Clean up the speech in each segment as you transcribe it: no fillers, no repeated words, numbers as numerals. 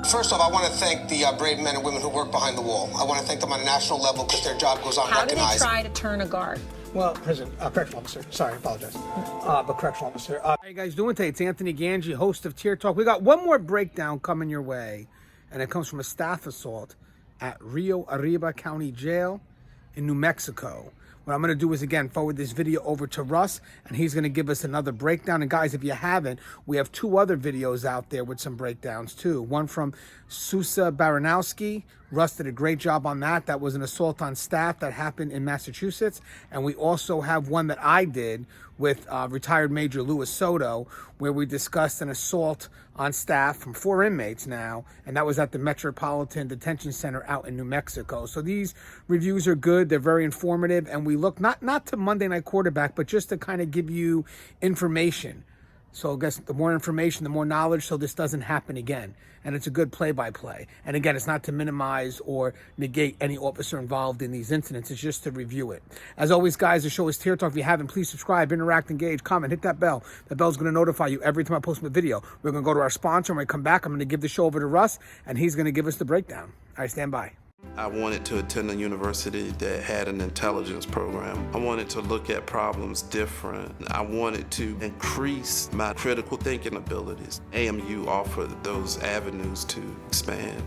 First off, I want to thank the brave men and women who work behind the wall. I want to thank them on a national level because their job goes unrecognized. How do they try to turn a guard? Well, correctional officer. Sorry, I apologize. But correctional officer. How you guys doing today? It's Anthony Ganji, host of Tier Talk. We got one more breakdown coming your way, and it comes from a staff assault at Rio Arriba County Jail in New Mexico. What I'm going to do is, again, forward this video over to Russ, and he's going to give us another breakdown. And guys, if you haven't, we have two other videos out there with some breakdowns too. One from Sousa Baranowski. Russ did a great job on that. That was an assault on staff that happened in Massachusetts. And we also have one that I did with retired Major Louis Soto, where we discussed an assault on staff from 4 inmates now, and that was at the Metropolitan Detention Center out in New Mexico. So these reviews are good, they're very informative, and we look not to Monday Night Quarterback, but just to kind of give you information. So I guess the more information, the more knowledge, so this doesn't happen again. And it's a good play-by-play. And again, it's not to minimize or negate any officer involved in these incidents. It's just to review it. As always, guys, the show is Tier Talk. If you haven't, please subscribe, interact, engage, comment, hit that bell. That bell's going to notify you every time I post a video. We're going to go to our sponsor. When we come back, I'm going to give the show over to Russ, and he's going to give us the breakdown. All right, stand by. I wanted to attend a university that had an intelligence program. I wanted to look at problems different. I wanted to increase my critical thinking abilities. AMU offered those avenues to expand.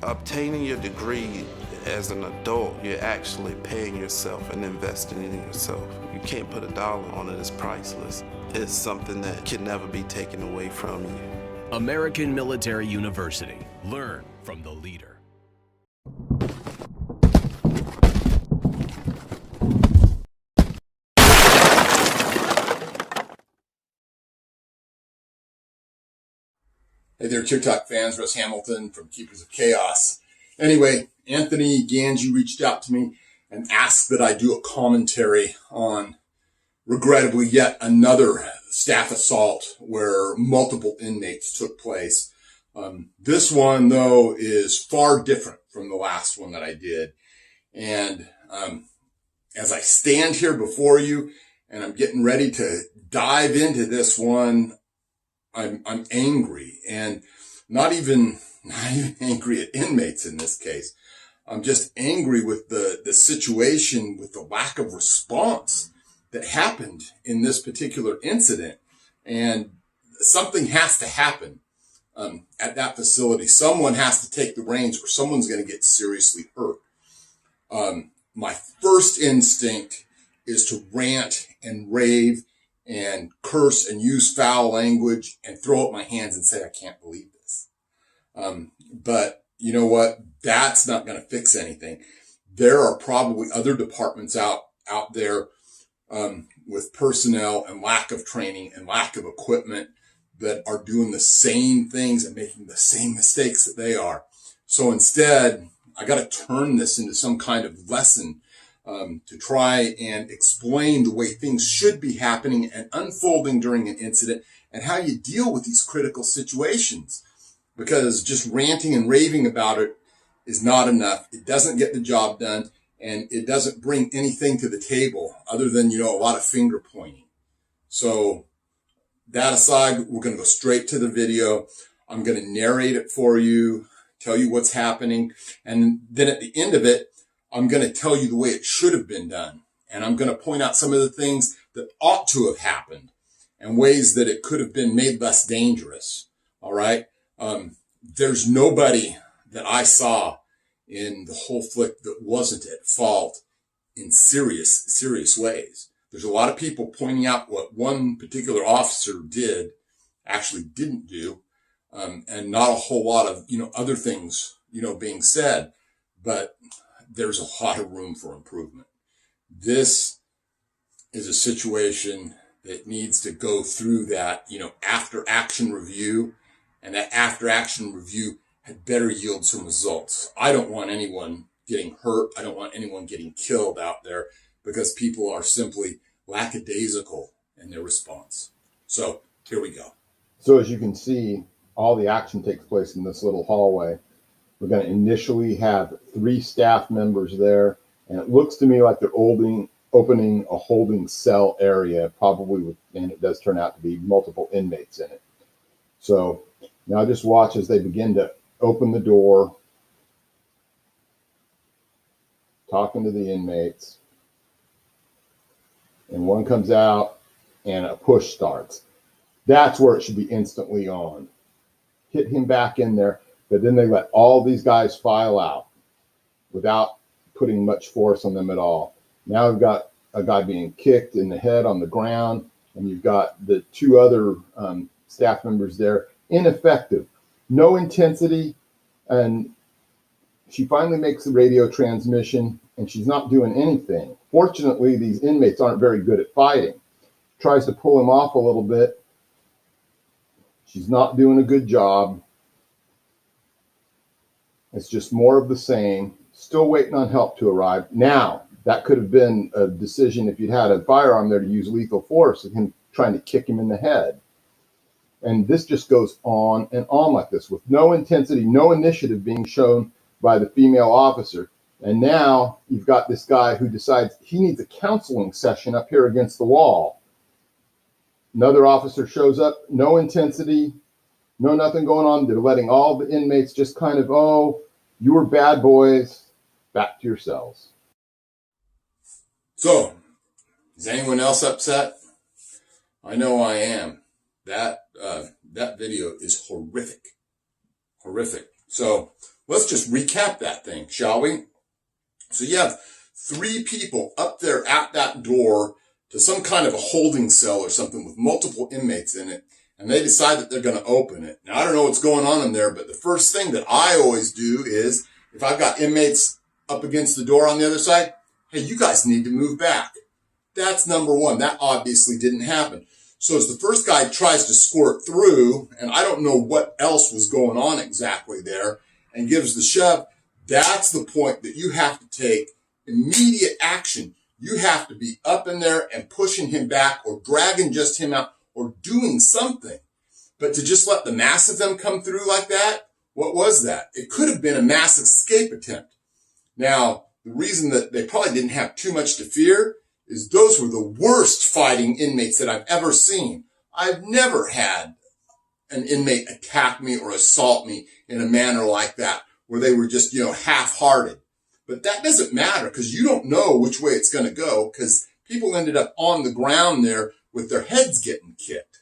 Obtaining your degree as an adult, you're actually paying yourself and investing in yourself. You can't put a dollar on it, it's priceless. It's something that can never be taken away from you. American Military University. Learn from the leader. Hey there, Tier Talk fans. Russ Hamilton from Keepers of Chaos. Anyway, Anthony Ganji reached out to me and asked that I do a commentary on, regrettably, yet another staff assault where multiple inmates took place. This one, though, is far different from the last one that I did. And as I stand here before you and I'm getting ready to dive into this one, I'm angry, and not even angry at inmates in this case. I'm just angry with the situation, with the lack of response that happened in this particular incident. And something has to happen at that facility. Someone has to take the reins or someone's going to get seriously hurt. My first instinct is to rant and rave and curse and use foul language and throw up my hands and say, I can't believe this. But you know what? That's not going to fix anything. There are probably other departments out there, with personnel and lack of training and lack of equipment that are doing the same things and making the same mistakes that they are. So instead, I got to turn this into some kind of lesson to try and explain the way things should be happening and unfolding during an incident and how you deal with these critical situations. Because just ranting and raving about it is not enough. It doesn't get the job done, and it doesn't bring anything to the table other than, a lot of finger pointing. So that aside, we're going to go straight to the video. I'm going to narrate it for you, tell you what's happening, and then at the end of it, I'm going to tell you the way it should have been done. And I'm going to point out some of the things that ought to have happened and ways that it could have been made less dangerous. All right. There's nobody that I saw in the whole flick that wasn't at fault in serious ways. There's a lot of people pointing out what one particular officer actually didn't do, and not a whole lot of, other things, being said. But there's a lot of room for improvement. This is a situation that needs to go through that, after action review, and that after action review had better yield some results. I don't want anyone getting hurt. I don't want anyone getting killed out there because people are simply lackadaisical in their response. So here we go. So as you can see, all the action takes place in this little hallway. We're going to initially have 3 staff members there, and it looks to me like they're opening a holding cell area, probably and it does turn out to be multiple inmates in it. So now just watch as they begin to open the door, talking to the inmates, and one comes out and a push starts. That's where it should be instantly on. Hit him back in there, but then they let all these guys file out without putting much force on them at all. Now we've got a guy being kicked in the head on the ground, and you've got the two other staff members there, ineffective, no intensity, and she finally makes the radio transmission, and she's not doing anything. Fortunately, these inmates aren't very good at fighting. Tries to pull him off a little bit. She's not doing a good job. It's just more of the same. Still waiting on help to arrive. Now, that could have been a decision if you'd had a firearm there to use lethal force and him trying to kick him in the head. And this just goes on and on like this with no intensity, no initiative being shown by the female officer. And now you've got this guy who decides he needs a counseling session up here against the wall. Another officer shows up, no intensity, no nothing going on. They're letting all the inmates just kind of, oh, you were bad boys, back to your cells. So, is anyone else upset? I know I am. That video is horrific. Horrific. So, let's just recap that thing, shall we? So you have 3 people up there at that door to some kind of a holding cell or something with multiple inmates in it, and they decide that they're going to open it. Now, I don't know what's going on in there, but the first thing that I always do is, if I've got inmates up against the door on the other side, hey, you guys need to move back. That's number one. That obviously didn't happen. So as the first guy tries to squirt through, and I don't know what else was going on exactly there, and gives the shove, that's the point that you have to take immediate action. You have to be up in there and pushing him back or dragging just him out or doing something. But to just let the mass of them come through like that, what was that? It could have been a mass escape attempt. Now, the reason that they probably didn't have too much to fear is those were the worst fighting inmates that I've ever seen. I've never had an inmate attack me or assault me in a manner like that, where they were just, half-hearted. But that doesn't matter because you don't know which way it's going to go because people ended up on the ground there with their heads getting kicked.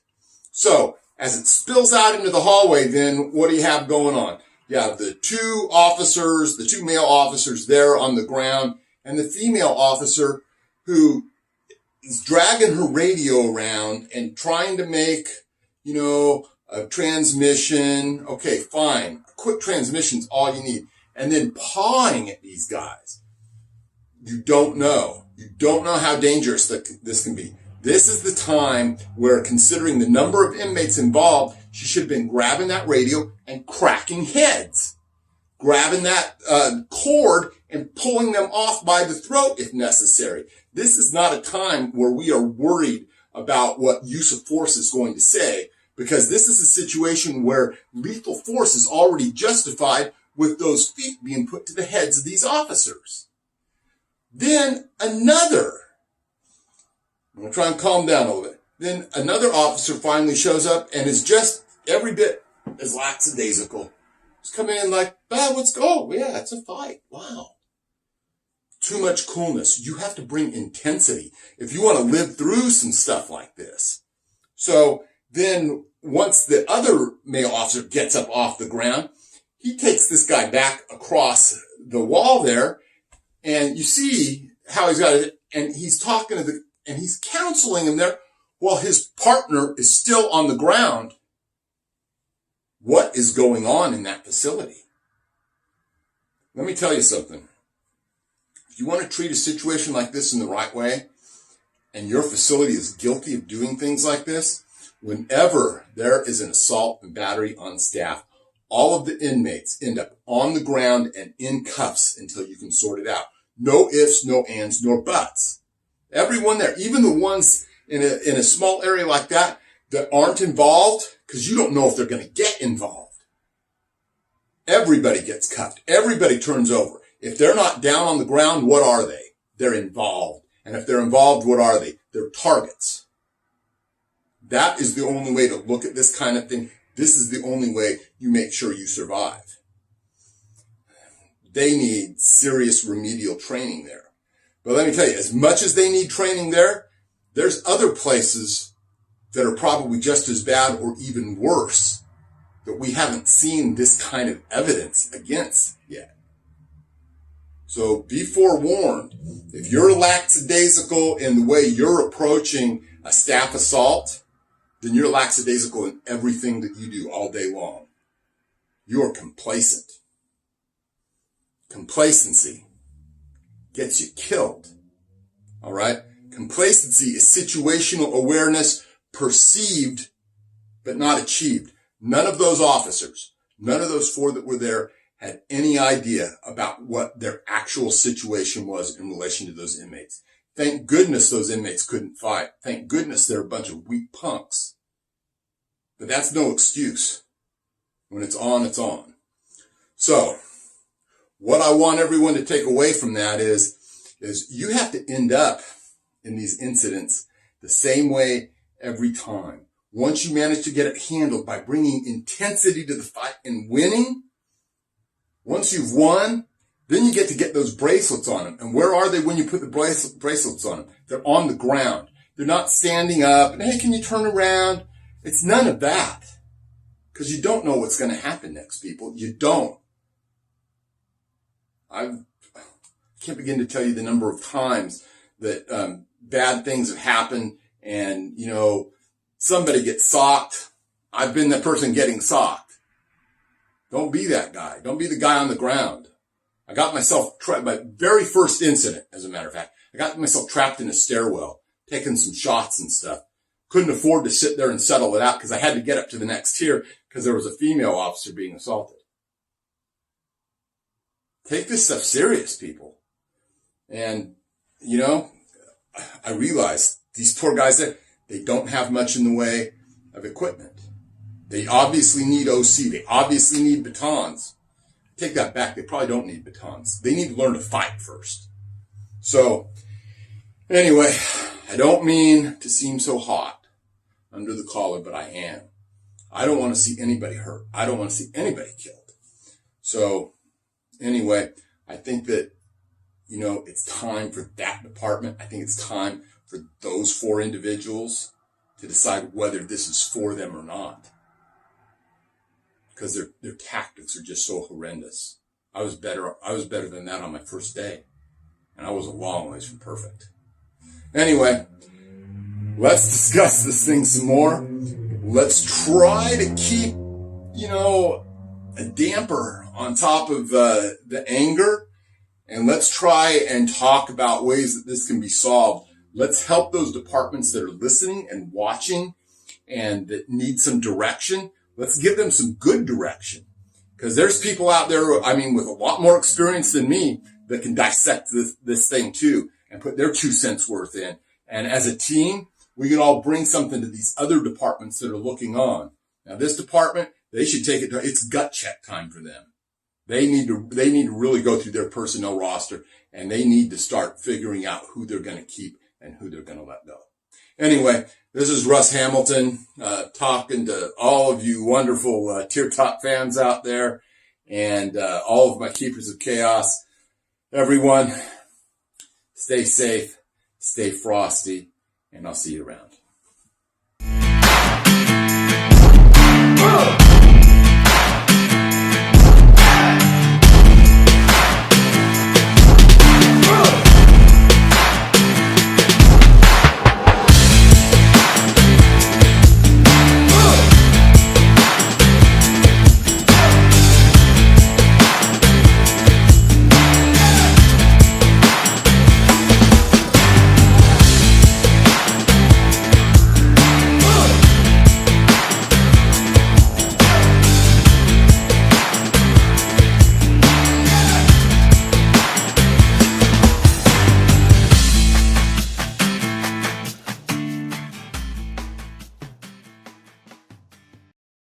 So as it spills out into the hallway, then what do you have going on? You have the 2 officers, the 2 male officers there on the ground, and the female officer who is dragging her radio around and trying to make, a transmission. Okay, fine. A quick transmission's all you need. And then pawing at these guys. You don't know. You don't know how dangerous this can be. This is the time where, considering the number of inmates involved, she should have been grabbing that radio and cracking heads. Grabbing that cord and pulling them off by the throat if necessary. This is not a time where we are worried about what use of force is going to say, because this is a situation where lethal force is already justified with those feet being put to the heads of these officers. Then I'm going to try and calm down a little bit. Then another officer finally shows up and is just every bit as lackadaisical. He's coming in like, let's go. Yeah, it's a fight. Wow. Too much coolness. You have to bring intensity if you want to live through some stuff like this. So then once the other male officer gets up off the ground, he takes this guy back across the wall there, and you see how he's got it, and he's talking and he's counseling him there while his partner is still on the ground. What is going on in that facility? Let me tell you something. If you want to treat a situation like this in the right way, and your facility is guilty of doing things like this, whenever there is an assault and battery on staff, all of the inmates end up on the ground and in cuffs until you can sort it out. No ifs, no ands, nor buts. Everyone there, even the ones in a small area like that aren't involved, because you don't know if they're going to get involved. Everybody gets cuffed. Everybody turns over. If they're not down on the ground, what are they? They're involved. And if they're involved, what are they? They're targets. That is the only way to look at this kind of thing. This is the only way you make sure you survive. they need serious remedial training there. But let me tell you, as much as they need training there, there's other places that are probably just as bad or even worse that we haven't seen this kind of evidence against yet. So be forewarned. If you're lackadaisical in the way you're approaching a staff assault, then you're lackadaisical in everything that you do all day long. You are complacent. Complacency gets you killed. All right? Complacency is situational awareness perceived but not achieved. None of those officers, none of those 4 that were there had any idea about what their actual situation was in relation to those inmates. Thank goodness those inmates couldn't fight. Thank goodness they're a bunch of weak punks. But that's no excuse. When it's on, it's on. So, what I want everyone to take away from that is you have to end up in these incidents the same way every time. Once you manage to get it handled by bringing intensity to the fight and winning, once you've won, then you get those bracelets on them. And where are they when you put the bracelets on them? They're on the ground. They're not standing up and, hey, can you turn around? It's none of that. Because you don't know what's going to happen next, people. You don't. I can't begin to tell you the number of times that bad things have happened and, somebody gets socked. I've been the person getting socked. Don't be that guy. Don't be the guy on the ground. I got myself my very first incident, as a matter of fact, I got myself trapped in a stairwell, taking some shots and stuff. Couldn't afford to sit there and settle it out because I had to get up to the next tier because there was a female officer being assaulted. Take this stuff serious, people. And, I realized these poor guys there, they don't have much in the way of equipment. They obviously need OC. They obviously need batons. Take that back. They probably don't need batons. They need to learn to fight first. So, anyway, I don't mean to seem so hot under the collar, but I am. I don't want to see anybody hurt. I don't want to see anybody killed. So, anyway, I think that, it's time for that department. I think it's time for those 4 individuals to decide whether this is for them or not. Because their tactics are just so horrendous. I was better than that on my first day. And I was a long ways from perfect. Anyway, let's discuss this thing some more. Let's try to keep, a damper on top of the anger. And let's try and talk about ways that this can be solved. Let's help those departments that are listening and watching and that need some direction. Let's give them some good direction. Because there's people out there, with a lot more experience than me that can dissect this thing too and put their 2 cents worth in. And as a team, we can all bring something to these other departments that are looking on. Now, this department, they should take it to, it's gut check time for them. They need to really go through their personnel roster and they need to start figuring out who they're going to keep and who they're going to let go. Anyway, this is Russ Hamilton, talking to all of you wonderful, Tier Talk fans out there and, all of my keepers of chaos. Everyone, stay safe, stay frosty, and I'll see you around.